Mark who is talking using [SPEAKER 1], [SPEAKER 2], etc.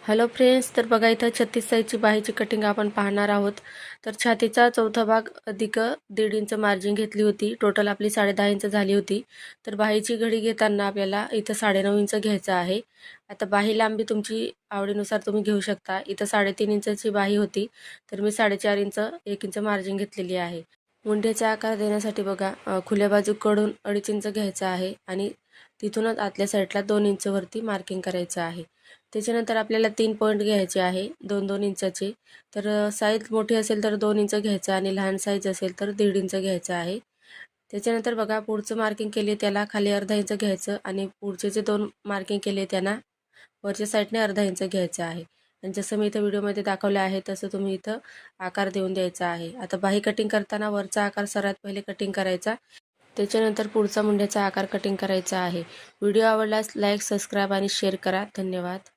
[SPEAKER 1] Hello friends, तर बघा इथं 36 साईजची बाहीची कटिंग आपण पाहणार आहोत। तर छातीचा चौथा भाग अधिक 1.5 इंच मार्जिन घेतली होती। टोटल आपली 10.5 इंच झाली होती। तर बाहीची घडी घेताना आपल्याला इथं 9.5 इंच घ्यायचं आहे। आता बाही लांबी तुमची आवडीनुसार तुम्ही घेऊ शकता। इथं 3.5 इंचची बाही होती, तर मी 4.5 इंच 1 इंच मार्जिन घेतलेली आहे। मुंड्याचा आकार देण्यासाठी बघा खुल्या बाजूकडून 2.5 इंच घ्यायचा आहे आणि तिथूनच आतल्या साईडला 2 इंच वरती मार्किंग करायचं आहे। त्याच्यानंतर आपल्याला 3 पॉइंट घ्यायचे आहे 2-2 इंचाचे। तर साईज मोठी असेल तर 2 इंच घ्यायचं आणि लहान साईज असेल तर 1.5 इंच घ्यायचं आहे। त्याच्यानंतर बघा पुढचं मार्किंग केले त्याला खाली अर्धा इंच घ्यायचं आणि पुढचे जे 2 मार्किंग केले त्यांना वरच्या साईडने अर्धा इंच घ्यायचं आहे। आणि जसं मी इथं व्हिडिओमध्ये दाखवले आहे तसं तुम्ही इथं आकार देऊन द्यायचा आहे। आता बाही कटिंग करताना वरचा आकार सर्वात पहिले कटिंग करायचा, त्याच्यानंतर पुढचा मुंड्याचा आकार कटिंग करायचा आहे। व्हिडिओ आवडल्यास लाईक, सबस्क्राईब आणि शेअर करा। धन्यवाद।